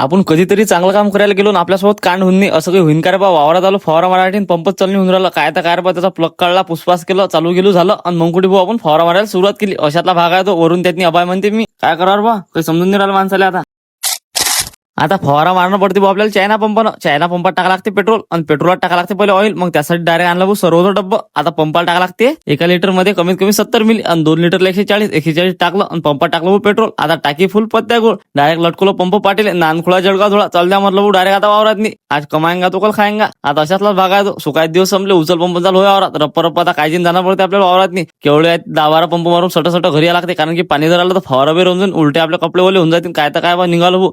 आपण कधीतरी चांगलं काम करायला गेलो ना आपल्यासोबत कांड होऊन नाही असं काही होईन का रे बा. वावरात आलो फवारा मारायला पंपच चालणी होऊन राहिला काय तर काय रे बा. त्याचा प्लग काढला पुसपास केलं चालू गेलो झालं आणि मग कुठे भाऊ आपण फवारा मारायला सुरुवात केली. अशातला भाग आहे तो. वरून त्यातनी अबाय म्हणते मी काय करार बा काही समजून नाही राहिलं माणसाला. आता फवारा मारणं पडते भाऊ आपल्याला चायना पंपात टाका लागते पेट्रोल आणि पेट्रोलात टाका लागते पहिले ऑइल. मग त्यासाठी डायरेक्ट आणलं भाऊ सर्व डब्बा. आता पंपाला टाका लागते 1 लिटर मध्ये कमीत कमी 70 मिली आणि 2 लिटरला 140 टाकलं आणि पंपात टाकलं भाऊ पेट्रोल. आता टाकी फुल पत्त्या गोळ डायरेक्ट लटकलो पंप पाटील नानखुळा जळगा धुळा चाल द्या म्हटलं भाऊ डायरेक्ट आता वावरात नाही. आज कमाएंगा तो कल खाएंगा. आता अशातलाच भाग आहे तो. सुकाय दिवस संपले उचल पंप चालू होय वावरात रप्पा आता काळजी जाणार पडते आपल्याला वावरात नाही. केवढे 10-12 पंप मारून सट घरी यायला लागते कारण की पाणी जर आलं तर फवारा बी रंजून उलटे आपले कपडे ओले होऊन जातील. काय तर काय बा निघालो भाऊ.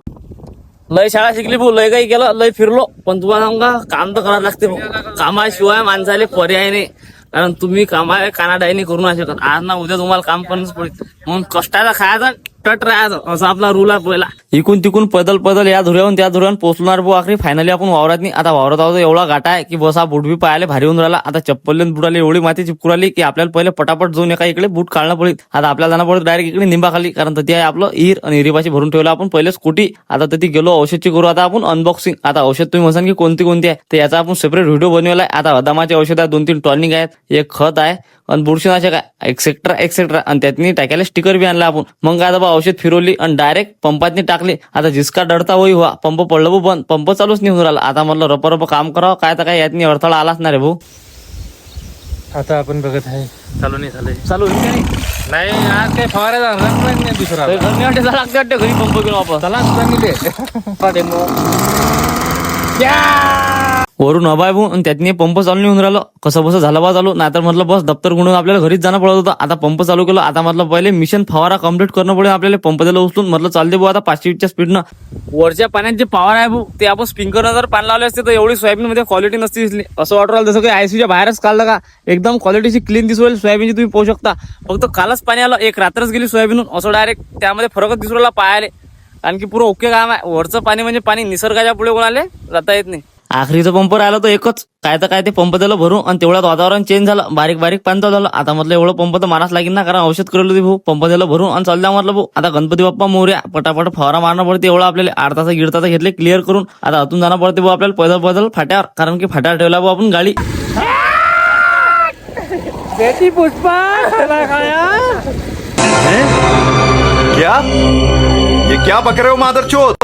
लय शाळा शिकली भाऊ लय काही केलं लय फिरलो पण तुम्हाला सांगा काम तर करायला लागते भाऊ. कामाशिवाय माणसाले पर्याय नाही. कारण तुम्ही कामा कानाडायनी करू नाही शकत. आज ना उद्या तुम्हाला काम करणंच पडेल. म्हणून कष्टाला खायचं टट राहायचं असा आपला रूल आहे पहिला. इकून तिकून पैदल या धुऱ्यावरून त्या धुऱ्यावरून पोहोचणार भाऊ. आखरी फायनली आपण वावरात नाही. आता वावरात आहोत एवढा गाठा आहे की बस हा बूट बी पायाले भारी होऊन राहिला. आता चप्पल बुडाली एवढी माती चिपकू राहिली की आपल्याला पहिले पटापट जाऊन एका इकडे बूट काढणं पडेल. आता आपल्याला जाणं पडत डायरेक्ट इकडे निंबाखाली कारण तिथे आहे आपलं इर आणि इरीपाशी भरून ठेवलं आपण पहिले स्कूटी. आता तिथे गेलो औषधची करू आता आपण अनबॉक्सिंग. आता औषध तुम्ही म्हणसान की कोणती आहे तर याचा आपण सेपरेट व्हिडिओ बनवला आहे. आता बदामाचे औषध आहे 2-3 टॉनिक आहेत एक खत आहे आणि बुरशीनाशक आहे एक्सेट्रा आणि त्यातनी टाकायला स्टिकर बी आणला आपण. मग काय बा औषध फिरवली आणि डायरेक्ट पंपातनी टाकले. आता जिसका डरता होई हुआ पंप पडलं भाऊ बंद. पंप चालूच नाही होऊन राहिला. आता म्हटलं रप काम करावं काय तर काय यातनी अडथळा आलाच नाही रे भाऊ. आता आपण बघत आहे चालू नाही नाही आज काही फवारायचा रंग नाही दुसरा लागते वाटते घरी पंप घेऊन वापस चला वरून अबाय भाऊ आणि त्यातनी पंप चालू नाही होऊन राहिलं. कसं बस झालं बा चालू नाहीतर म्हटलं बस दप्तर गुंडून आपल्याला घरीच जाणं पडत होतं. आता पंप चालू केलं. आता म्हटलं पहिले मिशन फवारा कम्प्लीट करणं पडेल आपल्याला. पंप त्याला उचलून म्हटलं चालते भाऊ आता 500 स्पीडनं. वरच्या पाण्यात जे पॉवर आहे भाऊ ते आपण स्प्रिंकलर जर पाणी लावले असते तर एवढी सोयाबीन मध्ये क्वालिटी नसती दिसली. असं वाटू राहिलं जसं काही आयसीच्या बाहेरच काढलं का. एकदम क्वालिटीची क्लीन दिसू राहील सोयाबीनची तुम्ही पाहू शकता. फक्त कालच पाणी आलं एक रात्रच गेली सोयाबीनून असं डायरेक्ट त्यामध्ये फरकच दिसू राहिला पायाले. कारण की पुरं ओके काम आहे. वरचं पाणी म्हणजे पाणी निसर्गाच्या पुढे कोणाले जाता येत नाही. आखरीचं पंप राहिलं तर एकच काय तर काय ते पंप त्याला भरून आणि तेवढ्यात वातावरण चेंज झालं बारीक पाणी चालू झालं. आता म्हटलं एवढं पंप तर माराच लागेल ना कारण औषध करेल होती भाऊ. पंप त्याला भरून आणि चालल्या म्हटलं भाऊ आता गणपती बाप्पा मोर्या पटापट फवारा मारणं पडते. एवढं आपल्याला 8 तास 1.5 तास घेतले क्लिअर करून. आता आतून जाणं पडते भाऊ आपल्याला पैदल फाट्यावर कारण की फाट्यावर ठेवला भाऊ आपण गाडी. पुष्पा क्या बक रहे हो मादरचोद.